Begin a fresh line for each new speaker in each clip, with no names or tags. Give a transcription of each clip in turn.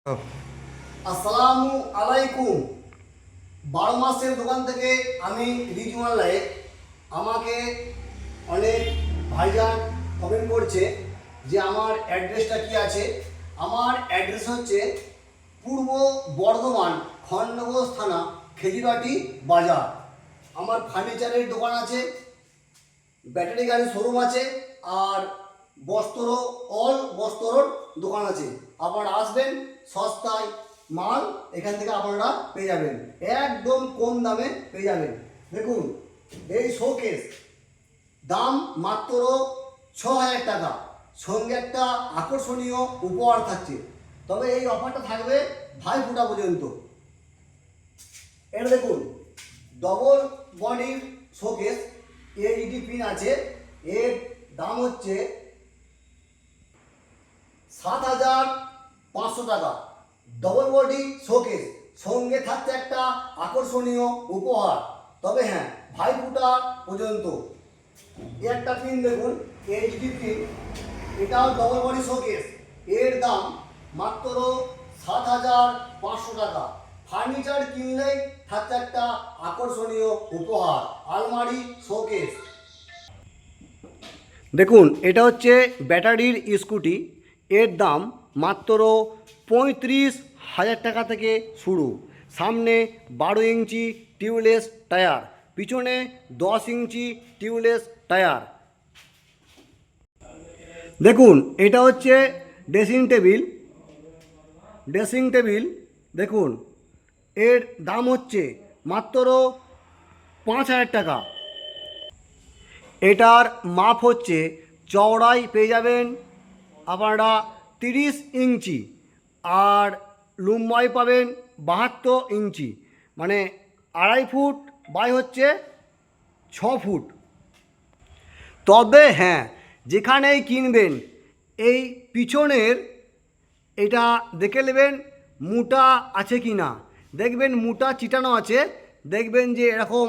আসসালামু আলাইকুম। 12 মাসের দোকান থেকে আমি রিজওয়ান লায়েক। আমাকে অনেক ভাইজান কমেন্ট করছে যে আমার অ্যাড্রেসটা কি আছে। আমার অ্যাড্রেস হচ্ছে পূর্ব বর্ধমান খণ্ডঘোষ থানা খেজুরাটি বাজার। আমার ফার্নিচারের দোকান আছে, ব্যাটারি গাড়ির শোরুম আছে, আর বস্ত্র বস্ত্রর দোকান আছে। আপনারা আসবেন, সস্তায় মাল এখান থেকে আপনারা পেয়ে যাবেন, একদম কম দামে পেয়ে যাবেন। দেখুন এই শোকেস, দাম মাত্র 6,000 টাকা, সঙ্গে একটা আকর্ষণীয় উপহার থাকছে। তবে এই অফারটা থাকবে ভাইফোঁটা পর্যন্ত। এটা দেখুন ডবল বডির শোকেস, এলইডি পিন আছে। এর দাম হচ্ছে 7,500 টাকা। ডবল বডি শোকেস, সঙ্গে থাকছে একটা আকর্ষণীয় উপহার। তবে হ্যাঁ, ভাইফোঁটা পর্যন্ত। একটা পিন দেখুন, এইচডি পিন, এটাও ডবল বডি শোকেস। এর দাম মাত্র 7,500 টাকা। ফার্নিচার কিনলেই থাকছে একটা আকর্ষণীয় উপহার, আলমারি শোকেস। দেখুন এটা হচ্ছে ব্যাটারির স্কুটি। এর দাম মাত্র 35,000 টাকা থেকে শুরু। সামনে 12 ইঞ্চি টিউবলেস টায়ার, পিছনে 10 ইঞ্চি টিউবলেস টায়ার। দেখুন এটা হচ্ছে ড্রেসিং টেবিল। দেখুন এর দাম হচ্ছে মাত্র 5,000 টাকা। এটার মাপ হচ্ছে, চওড়াই পেয়ে যাবেন আপনারা 30 ইঞ্চি, আর লম্বাই পাবেন 72 ইঞ্চি, মানে 2.5 ফুট বাই হচ্ছে 6 ফুট। তবে হ্যাঁ, যেখানেই কিনবেন এই পিছনের এটা দেখে নেবেন মোটা আছে কি না। দেখবেন মোটা চিটানো আছে, দেখবেন যে এরকম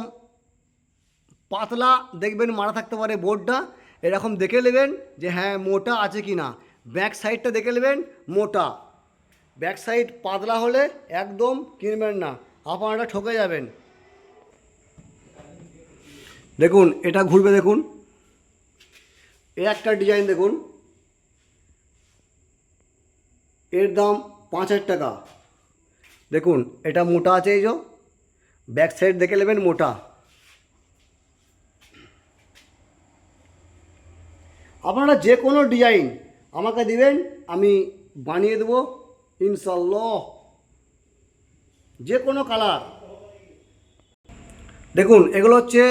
পাতলা দেখবেন মারা থাকতে পারে বোর্ডটা, এরকম দেখে নেবেন যে হ্যাঁ মোটা আছে কি না। ব্যাক সাইডটা দেখে নেবেন মোটা, ব্যাক সাইড পাতলা হলে একদম কিনবেন না, আপনারা ঠকে যাবেন। দেখুন এটা ঘুরবে, দেখুন এর একটা ডিজাইন দেখুন, এর দাম 5,000 টাকা। দেখুন এটা মোটা আছে, এই যে ব্যাক সাইড দেখে নেবেন মোটা। আপনারা যে কোনো ডিজাইন আমাকে দিবেন, আমি বানিয়ে দেবো ইনশাল্লাহ, যে কোনো কালার। দেখুন এগুলো হচ্ছে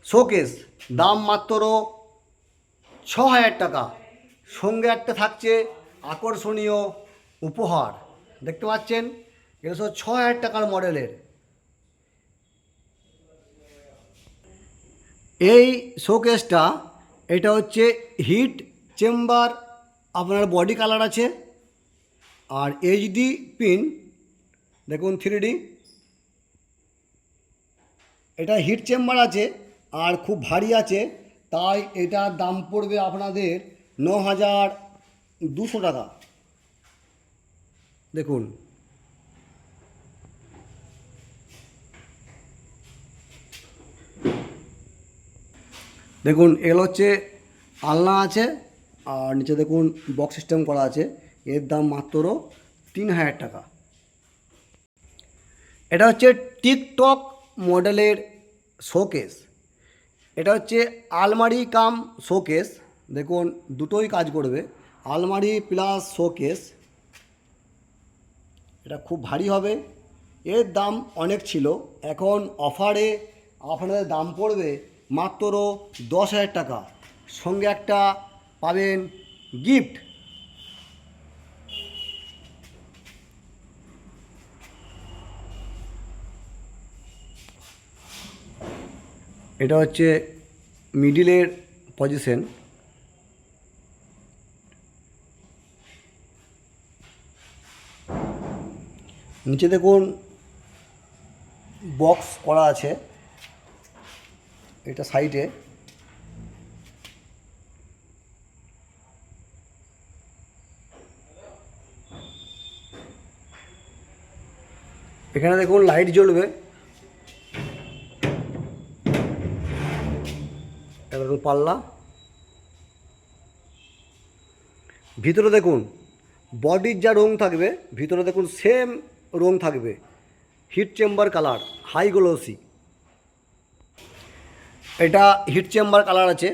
শোকেস, দাম মাত্র 6,000 টাকা। সঙ্গে একটা থাকছে আকর্ষণীয় উপহার, দেখতে পাচ্ছেন এগুলো সব 6,000 টাকার মডেলের। এই শোকেসটা, এটা হচ্ছে হিট চেম্বার, আপনার বডি কালার আছে, আর এইচডি পিন দেখুন 3D। এটা হিট চেম্বার আছে আর খুব ভারী আছে, তাই এটার দাম পড়বে আপনাদের 9,200 টাকা। দেখুন দেখুন এগুলো হচ্ছে আলনা আছে, আর নিচে দেখুন বক্স সিস্টেম করা আছে। এর দাম মাত্র 3,000 টাকা। এটা হচ্ছে টিকটক মডেলের শোকেস। এটা হচ্ছে আলমারি কাম শোকেস। দেখুন দুটোই কাজ করবে, আলমারি প্লাস শোকেস। এটা খুব ভারী হবে। এর দাম অনেক ছিল, এখন অফারে আপনাদের দাম পড়বে মাত্র 10,000 টাকা। সঙ্গে একটা পাবেন গিফট। এটা হচ্ছে মিডিলের পজিশন। নিচে দেখুন বক্স করা আছে, এটা সাইডে। এখানে দেখুন লাইট জ্বলবে, এটা দেখুন পাল্লা। ভিতরে দেখুন বডির যা রং থাকবে ভিতরে দেখুন সেম রং থাকবে, heat chamber colour, high glossy. এটা হিট চেম্বার কালার আছে,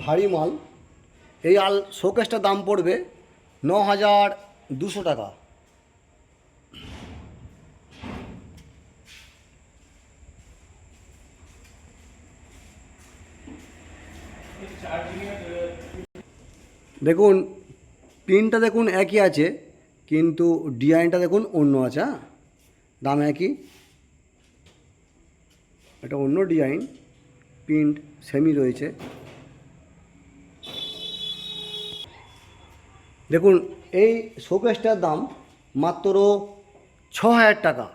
ভারী মাল। এই শোকেসটার দাম পড়বে 9,200 টাকা। দেখুন পিনটা দেখুন একই আছে, কিন্তু ডিজাইনটা দেখুন অন্য আছে। হ্যাঁ, দাম একই, এটা অন্য ডিজাইন, প্রিন্ট সেমি রয়েছে। দেখুন এই শোকেসটার দাম মাত্র 6,000 টাকা,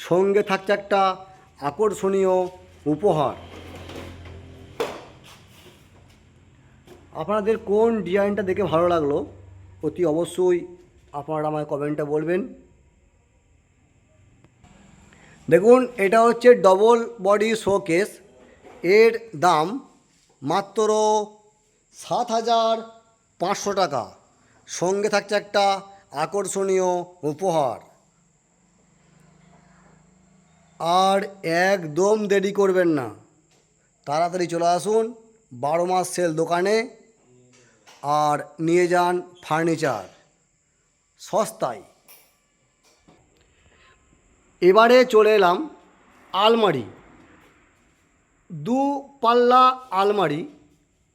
সঙ্গে থাকছে একটা আকর্ষণীয় উপহার। আপনাদের কোন ডিজাইনটা দেখে ভালো লাগলো অতি অবশ্যই আপনারা আমায় কমেন্টে বলবেন। দেখুন এটা হচ্ছে ডবল বডি শোকেস, এর দাম মাত্র 7,500 টাকা, সঙ্গে থাকছে একটা আকর্ষণীয় উপহার। আর একদম দেরি করবেন না, তাড়াতাড়ি চলে আসুন 12 মাস সেল দোকানে আর নিয়ে যান ফার্নিচার সস্তায়। এবারে চলে এলাম আলমারি, 2 পাল্লা আলমারি,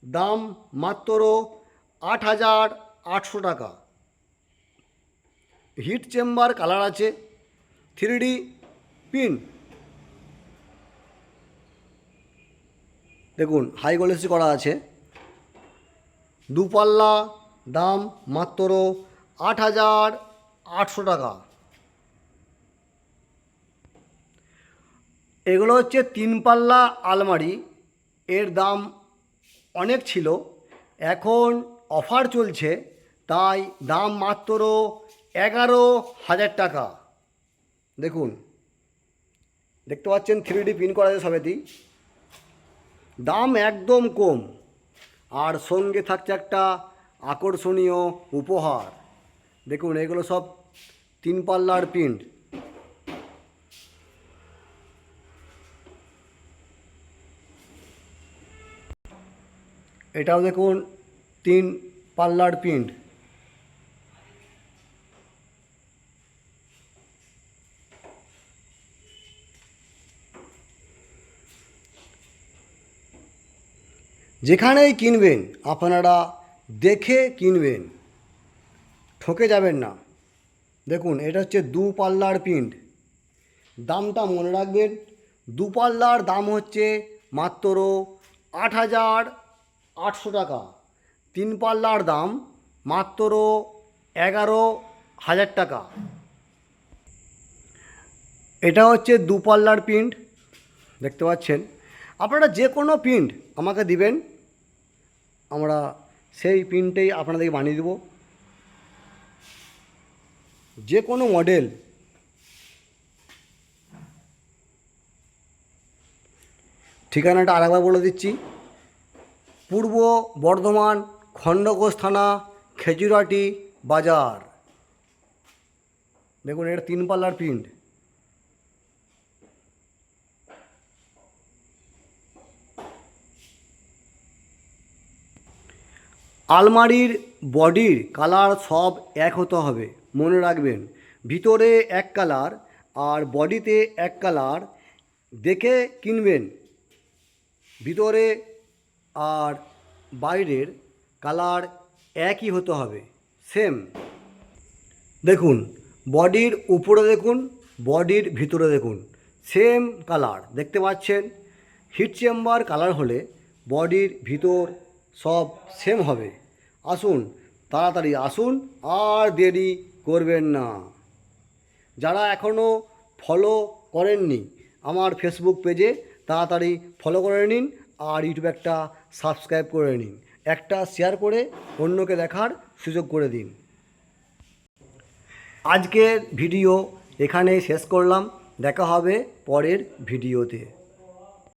দাম মাত্র 8,800 টাকা। হিট চেম্বার কালার আছে, 3D পিন। দেখুন হাই গ্লোসি করা আছে, 2 পাল্লা, দাম মাত্র 8,800 টাকা। এগুলো হচ্ছে 3 পাল্লা আলমারি, এর দাম অনেক ছিল, এখন অফার চলছে তাই দাম মাত্র 11,000 টাকা। দেখুন দেখতে পাচ্ছেন 3D পিন করা আছে সবেতেই, দাম একদম কম, আর সঙ্গে থাকছে একটা আকর্ষণীয় উপহার। দেখুন এগুলো সব 3 পাল্লার প্রিন্ট। এটাও দেখুন 3 পাল্লার প্রিন্ট। যেখানেই কিনবেন আপনারা দেখে কিনবেন, ঠকে যাবেন না। দেখুন এটা হচ্ছে 2 পাল্লার প্রিন্ট, দামটা মনে রাখবেন, 2 পাল্লার দাম হচ্ছে মাত্র 8,800 টাকা, 3 পাল্লার দাম মাত্র 11,000 টাকা। এটা হচ্ছে 2 পাল্লার প্রিন্ট, দেখতে পাচ্ছেন। আপনারা যে কোনো প্রিন্ট আমাকে দিবেন, আমরা সেই প্রিন্টেই আপনাদেরকে বানিয়ে দেব, যে কোনো মডেল। ঠিকানাটা আরেকবার বলে দিচ্ছি, পূর্ব বর্ধমান খণ্ডঘোষ থানা, খেজুরাটি বাজার। দেখুন এটা 3 পাল্লার প্রিন্ট। আলমারির বডির কালার সব এক হতে হবে, মনে রাখবেন, ভিতরে এক কালার আর বডিতে এক কালার, দেখে কিনবেন। ভিতরে আর বাইরের কালার একই হতে হবে, সেম। দেখুন বডির উপরে দেখুন, বডির ভিতরে দেখুন, সেম কালার দেখতে পাচ্ছেন। হিট চেম্বার কালার হলে বডির ভিতর সব সেম হবে। আসুন তাড়াতাড়ি আসুন, আর দেরি করবেন না। যারা এখনও ফলো করেননি আমার ফেসবুক পেজে, তাড়াতাড়ি ফলো করে নিন, আর ইউটিউবে একটা সাবস্ক্রাইব করে নিন, একটা শেয়ার করে অন্যকে দেখার সুযোগ করে দিন। আজকের ভিডিও এখানেই শেষ করলাম। দেখা হবে পরের ভিডিওতে।